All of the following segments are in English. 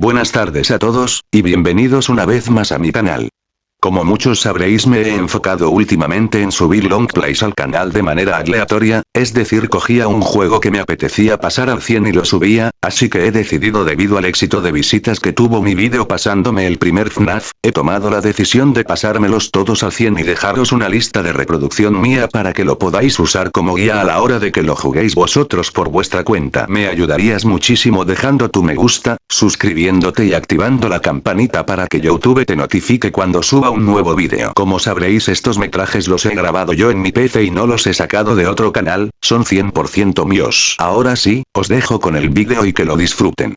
Buenas tardes a todos, y bienvenidos una vez más a mi canal. Como muchos sabréis, me he enfocado últimamente en subir long plays al canal de manera aleatoria, es decir, cogía un juego que me apetecía pasar al 100 y lo subía, así que he decidido, debido al éxito de visitas que tuvo mi vídeo pasándome el primer Fnaf, he tomado la decisión de pasármelos todos al 100 y dejaros una lista de reproducción mía para que lo podáis usar como guía a la hora de que lo juguéis vosotros por vuestra cuenta. Me ayudarías muchísimo dejando tu me gusta, suscribiéndote y activando la campanita para que YouTube te notifique cuando suba un nuevo vídeo. Como sabréis, estos metrajes los he grabado yo en mi PC y no los he sacado de otro canal, son 100% míos. Ahora sí, os dejo con el vídeo y que lo disfruten.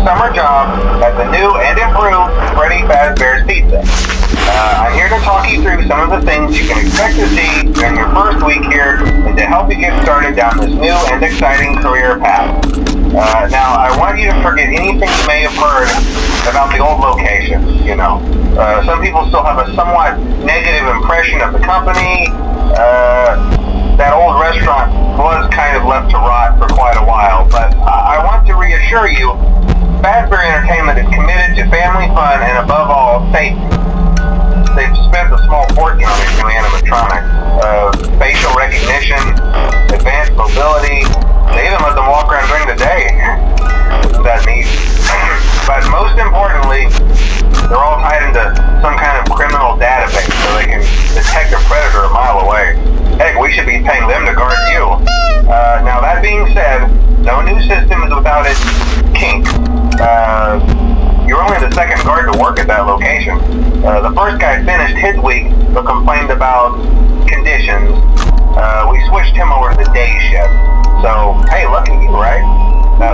Summer job at the new and improved FREDDY Pizza. I'm here to talk you through some of the things you can expect to see during your first week here and to help you get started down this new and exciting career path. Now, I want you to forget anything you may have heard about the old location. Some people still have a somewhat negative impression of the company. That old restaurant was kind of left to rot for quite a while, but I want to reassure you, Fazbear Entertainment is committed to family fun and above all, safety. They've spent a small fortune on these new animatronics. Facial recognition, advanced mobility, they even let them walk around during the day. Isn't that neat? But most importantly, they're all tied into some kind of criminal database so they can detect a predator a mile away. Heck, we should be paying them to guard you. Now that being said, no new system is without its kinks. You're only the second guard to work at that location. The first guy finished his week but complained about conditions. We switched him over to the day shift. So, hey, lucky you, right?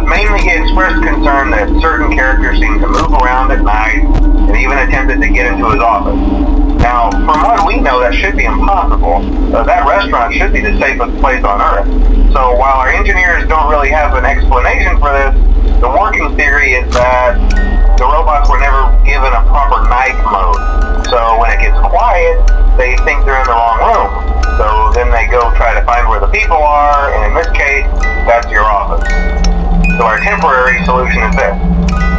Mainly he expressed concern that certain characters seemed to move around at night and even attempted to get into his office. Now, from what we know, that should be impossible. That restaurant should be the safest place on Earth. So while our engineers don't really have an explanation for this, the working theory is that the robots were never given a proper night mode. So when it gets quiet, they think they're in the wrong room. So then they go try to find where the people are, and in this case, that's your office. So our temporary solution is this.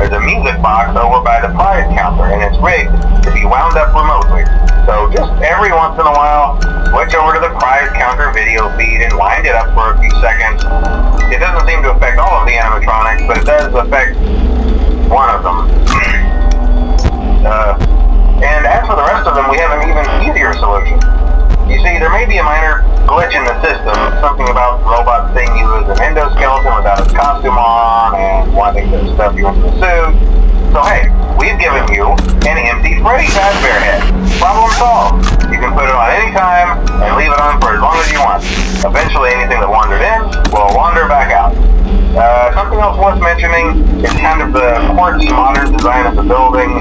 There's a music box over by the prize counter, and it's rigged to be wound up remotely. So just every once in a while, switch over to the prize counter video feed and wind it up for a few seconds. It doesn't seem to affect all of the animatronics, but it does affect one of them. And as for the rest of them, we have an even easier solution. You see, there may be a minor glitch in the system, something about the robot seeing you as an endoskeleton without its costume on and wanting to stuff you into the suit. So hey, we've given you an empty Freddy Fazbear head. Problem solved. You can put it on any time and leave it on for as long as you want. Eventually anything that wandered in will wander back out. Something else worth mentioning is kind of the quirky modern design of the building.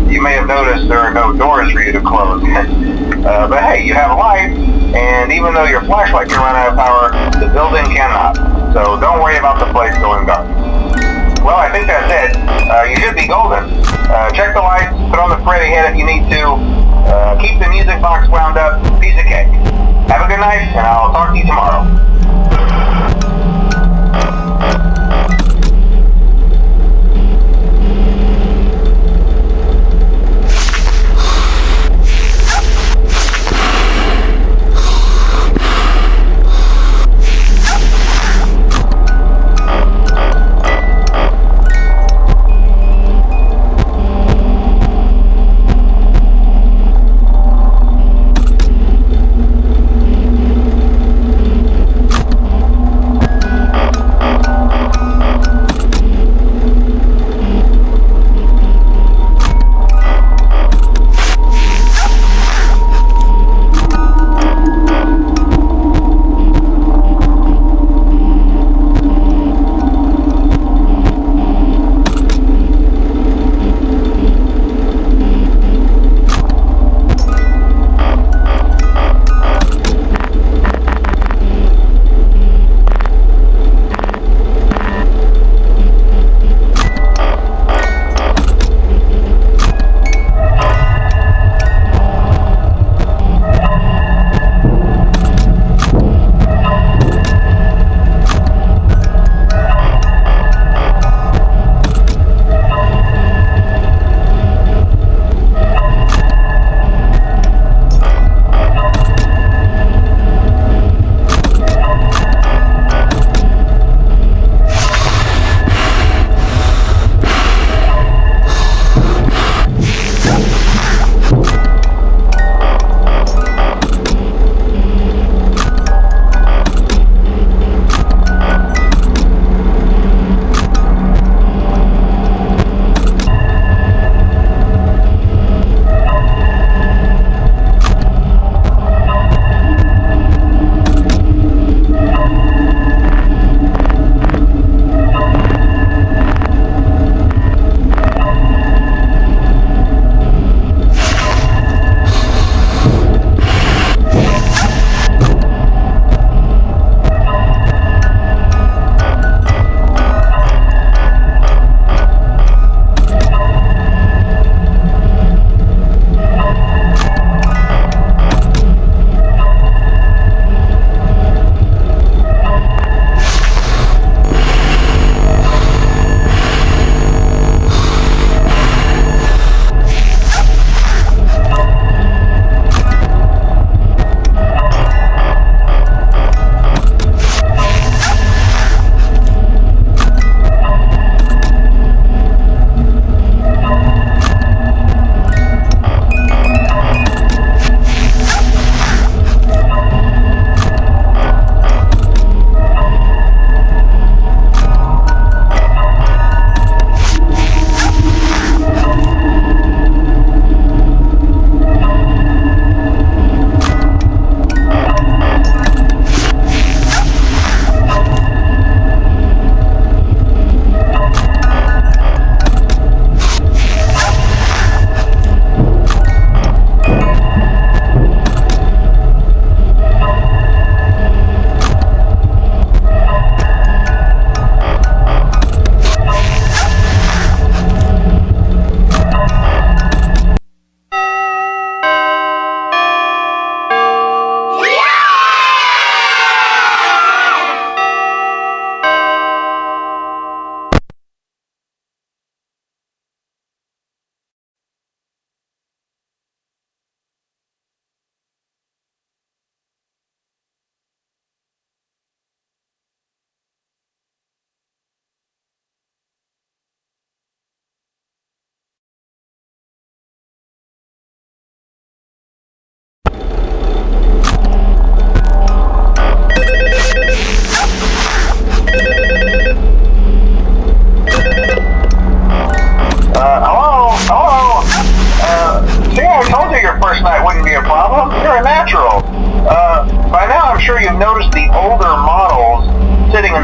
You may have noticed there are no doors for you to close. But hey, you have lights, and even though your flashlight can run out of power, the building cannot. So don't worry about the place going dark. Well, I think that's it. You should be golden. Check the lights, put on the Freddy head if you need to. Keep the music box wound up, piece of cake. Have a good night, and I'll talk to you tomorrow.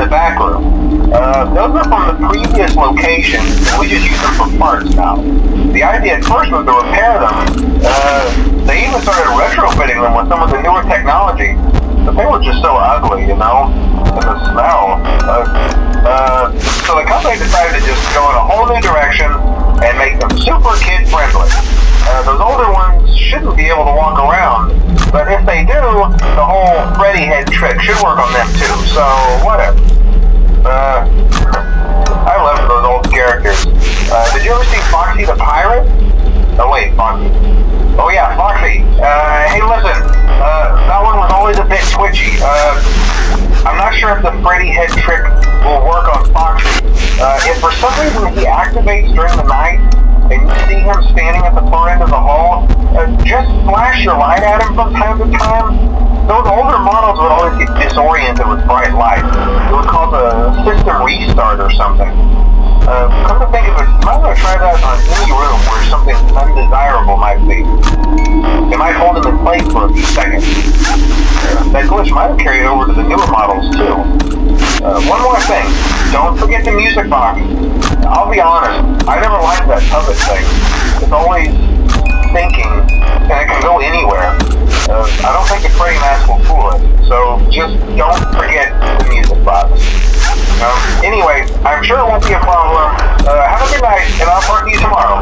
back room. Those are from the previous location, and we just use them for parts now. The idea at first was to repair them. They even started retrofitting them with some of the newer technology, but they were just so ugly, you know, and the smell. So the company decided to just go in a whole new direction and make them super kid-friendly. Those older ones shouldn't be able to walk around, but if they do, the whole Freddy head trick should work on them too, so whatever. I love those old characters. Did you ever see Foxy the Pirate? Oh wait, Foxy. Oh yeah, Foxy. Hey listen, that one was always a bit twitchy. I'm not sure if the Freddy head trick will work on Foxy. If for some reason he activates during the night, and you see him standing at the far end of the hall, just flash your light at him from time to time. Those older models would always get disoriented with bright light. It would cause a system restart or something. Come to think of it, I'm going to try that on any room where something undesirable might be. It might hold him in place for a few seconds. That glitch might have carried over to the newer models too. One more thing, don't forget the music box. I'll be honest, I never liked that puppet thing. It's always thinking, and it can go anywhere. I don't think the Freddy mask will fool it, so just don't forget the music box. Anyway, I'm sure it won't be a problem. Have a good night, and I'll talk to you tomorrow.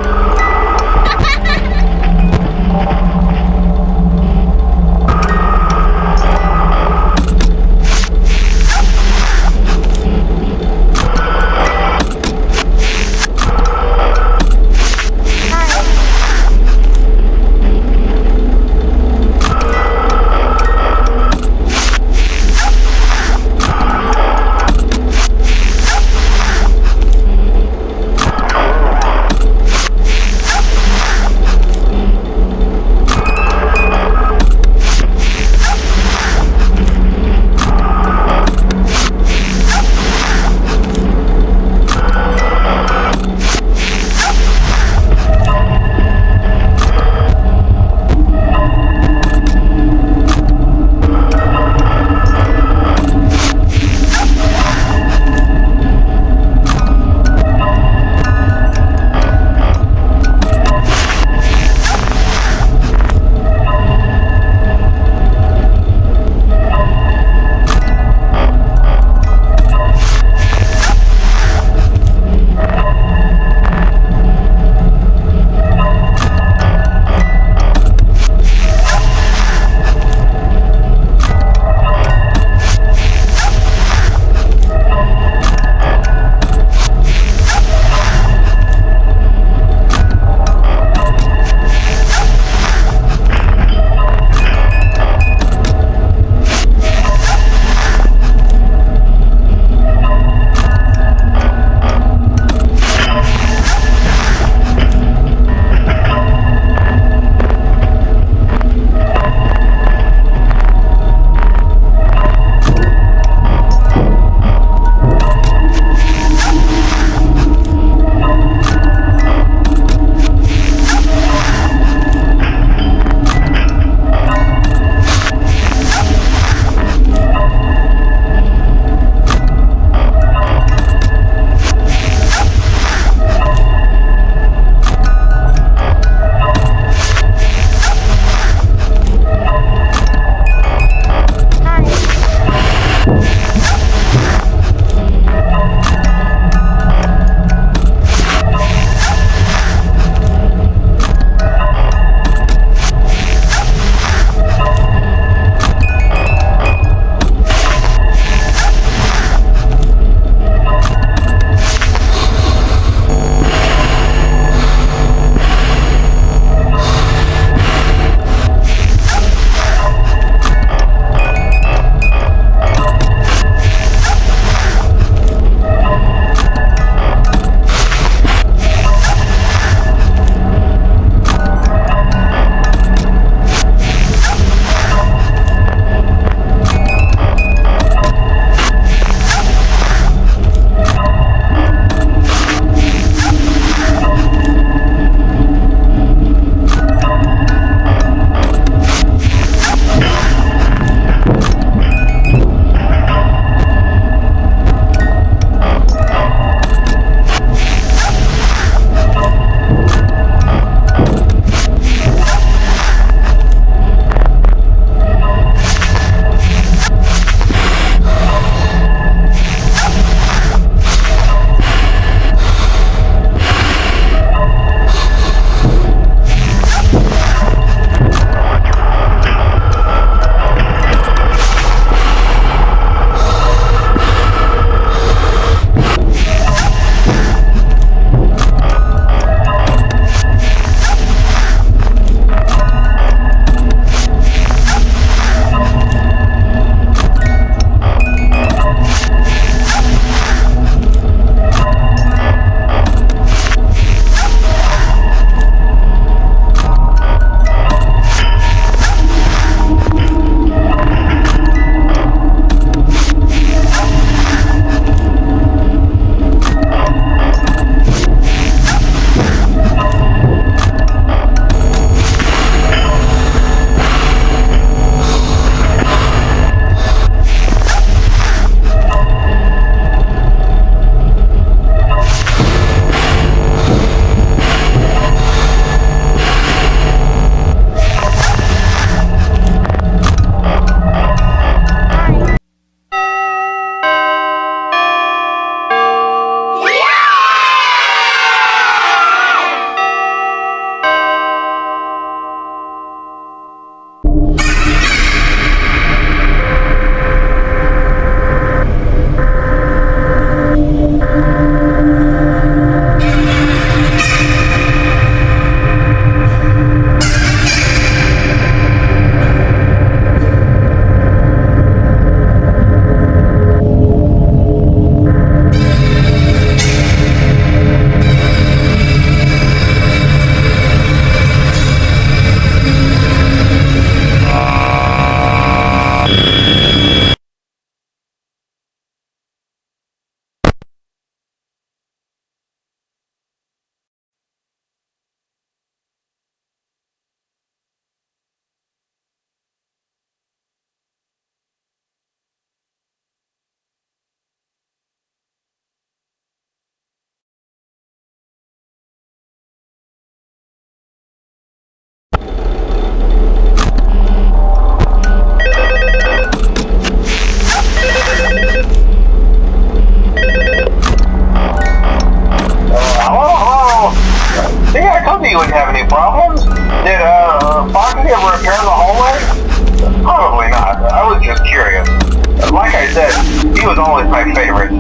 was always my favorite.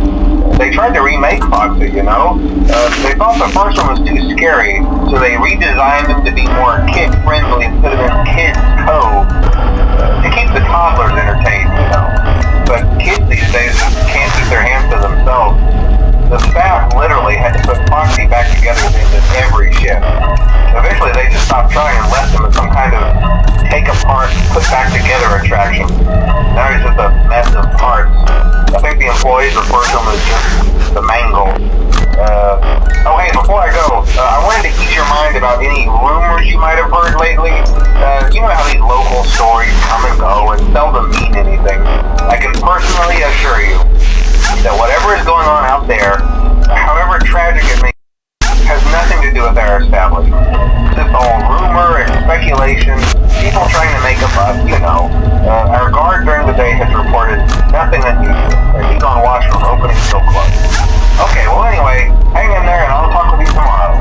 They tried to remake Foxy, you know? They thought the first one was too scary, so they redesigned them to be more kid-friendly instead of in Kids Cove to keep the toddlers entertained, you know? But kids these days just can't keep their hands to themselves. The staff literally had to put Foxy back together at the end of every shift. Eventually they just stopped trying and left him as some kind of take apart, put back together attraction. Now he's just a mess of parts. I think the employees refer to him as just the mangle. Oh hey, before I go, I wanted to ease your mind about any rumors you might have heard lately. You know how these local stories come and go and seldom mean anything. I can personally assure you that whatever is going on out there, however tragic it may be, has nothing to do with our establishment. It's just all rumor and speculation, people trying to make a buck, you know. Our guard during the day has reported nothing unusual, and he's on watch from opening till close. Okay, well anyway, hang in there and I'll talk with you tomorrow.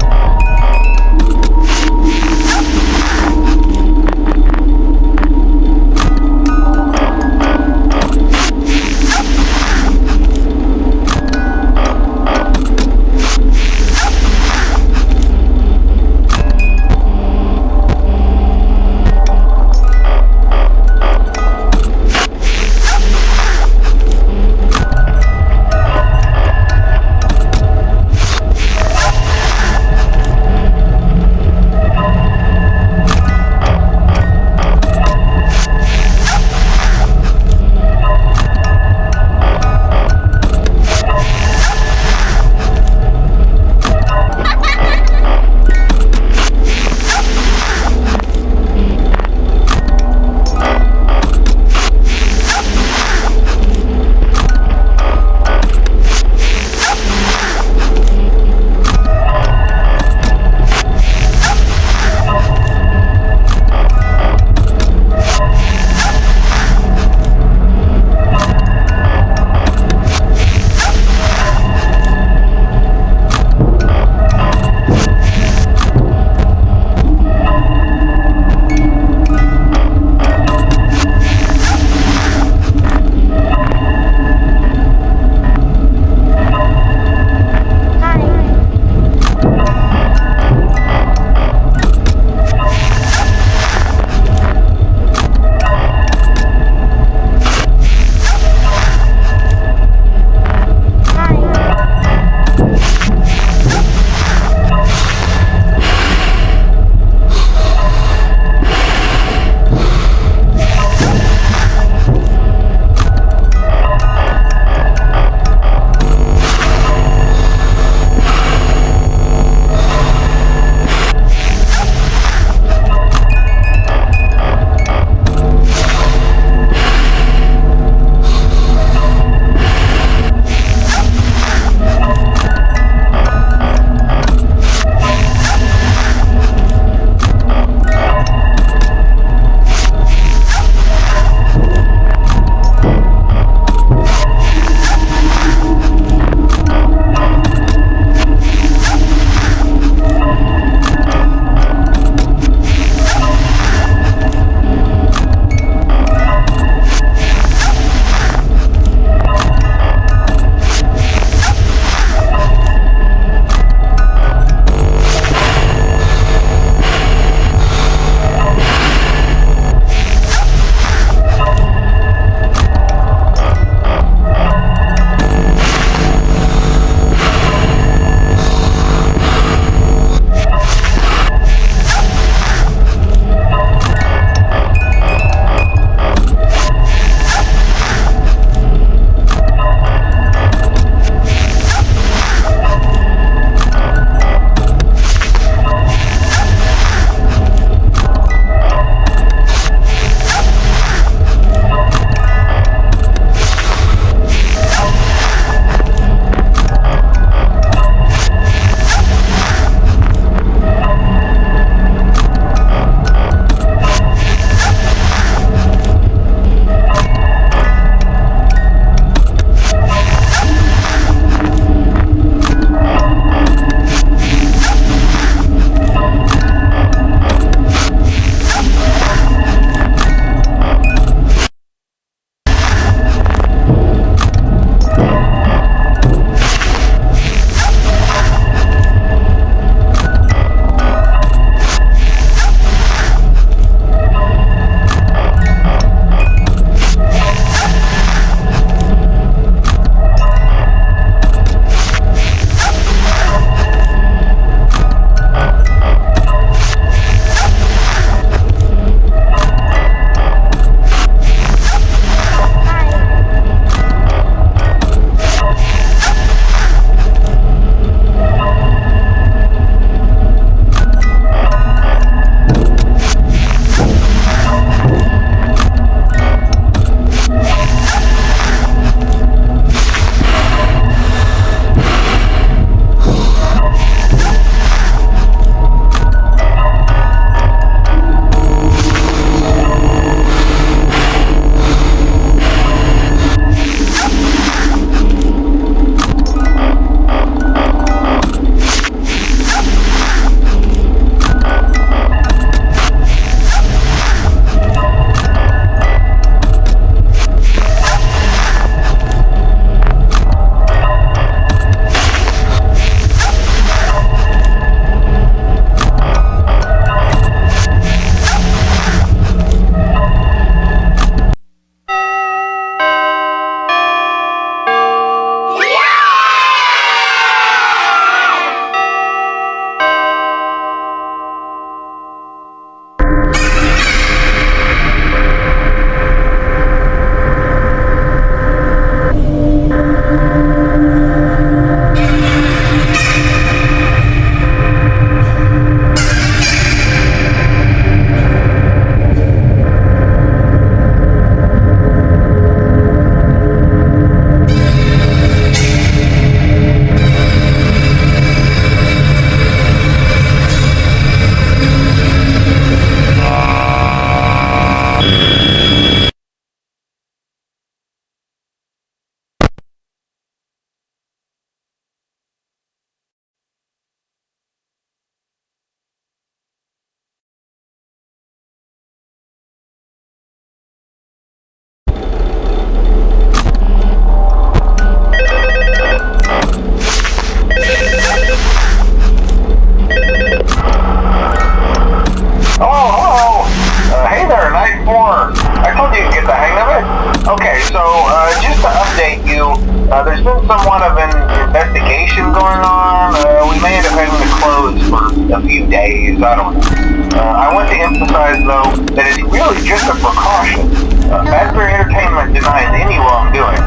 a few days, I don't know. I want to emphasize, though, that it's really just a precaution. Fazbear Entertainment denies any wrongdoing.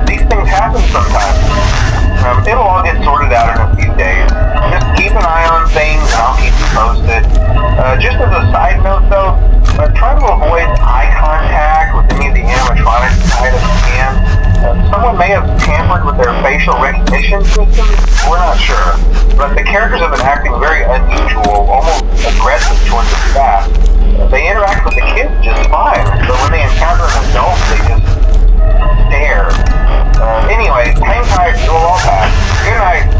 These things happen sometimes. It'll all get sorted out in a few days. Just keep an eye on things and I'll keep you posted. Just as a side note, though, try to avoid eye contact with any of the animatronics if you can. Someone may have tampered with their facial recognition system, we're not sure. But the characters have been acting very unusual, almost aggressive towards the staff. They interact with the kids just fine, but when they encounter an adult, they just stare. Anyway, hang tight, it'll all pass. Good night.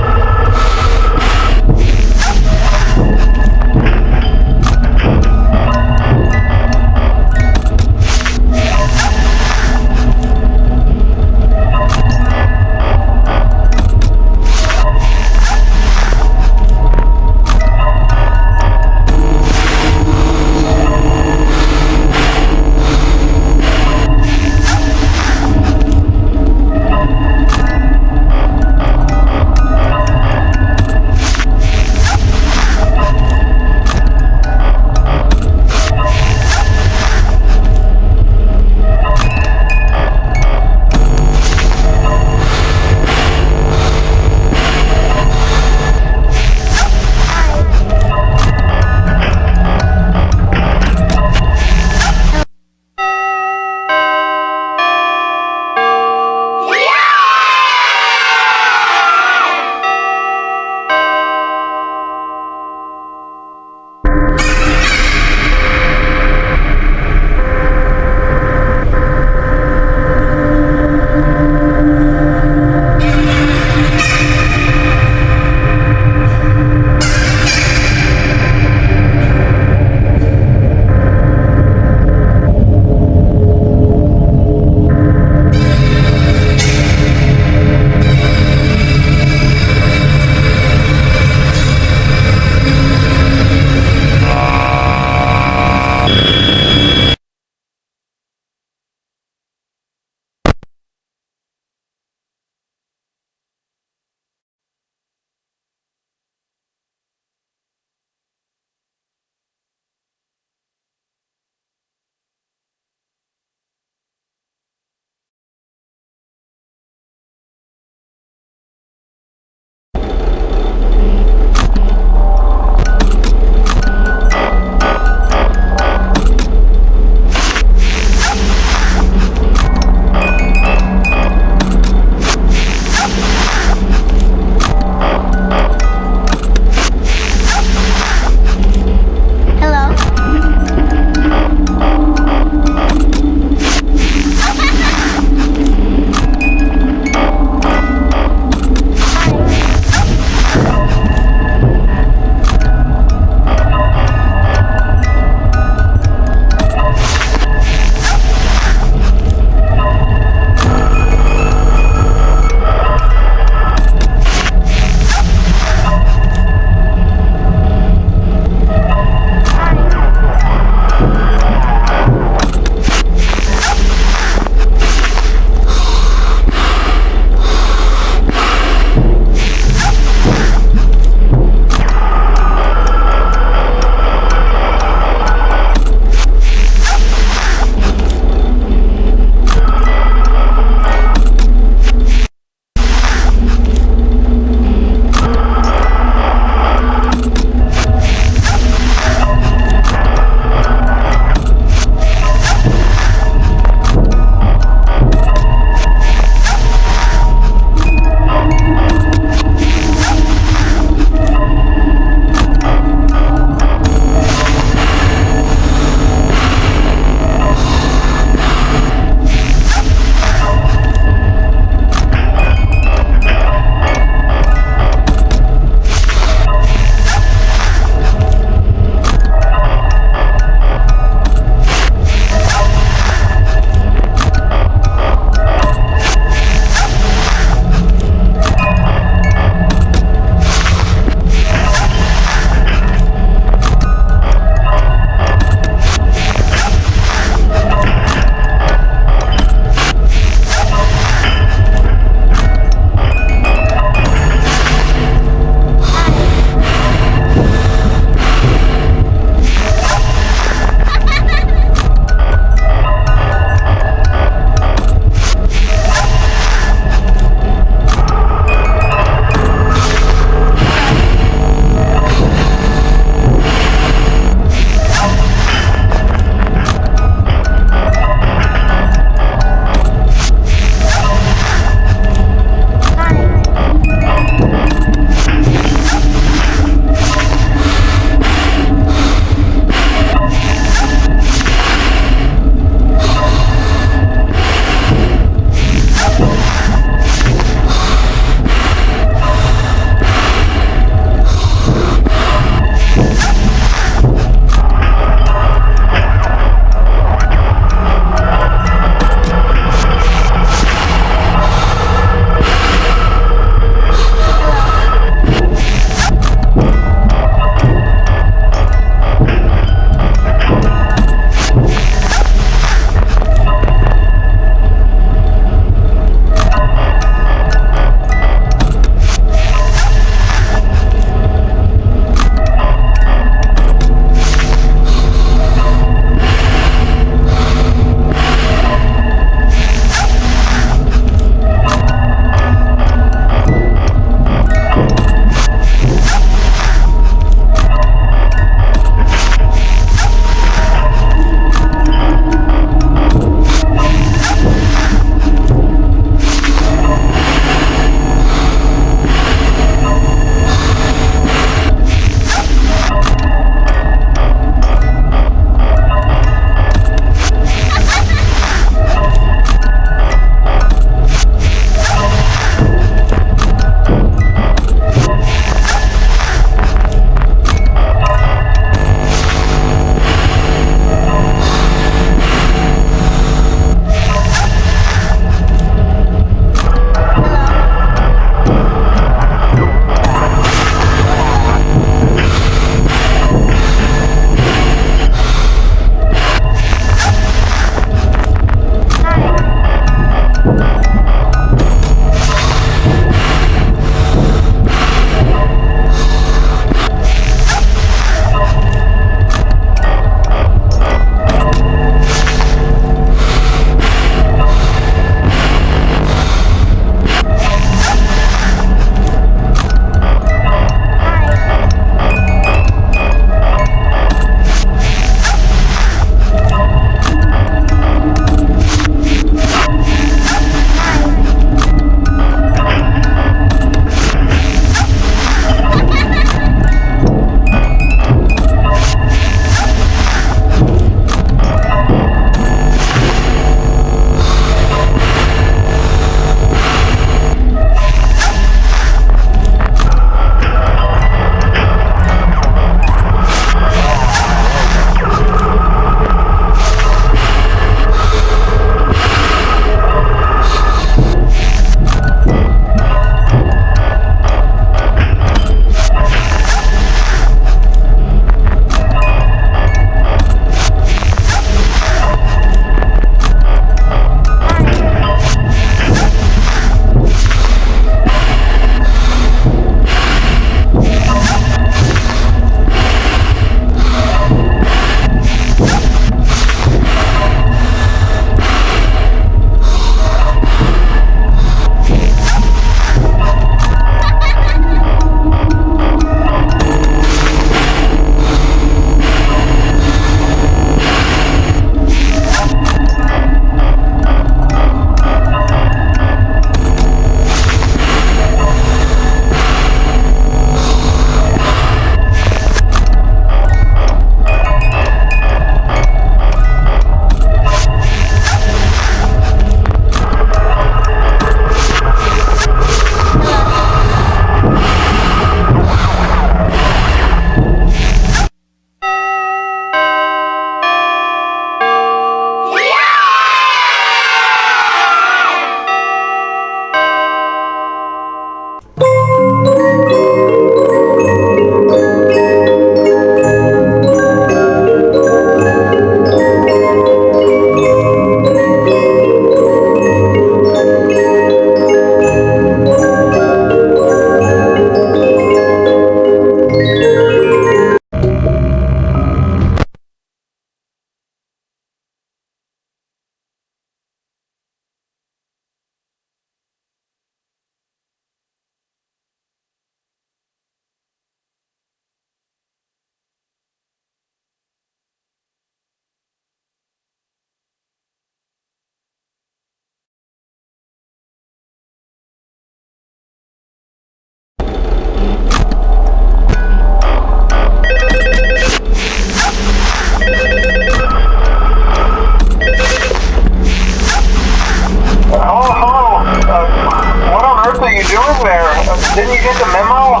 doing there? Didn't you get the memo?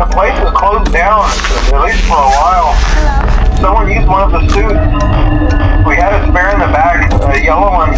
The place is closed down, at least for a while. Someone used one of the suits. We had a spare in the back, a yellow one.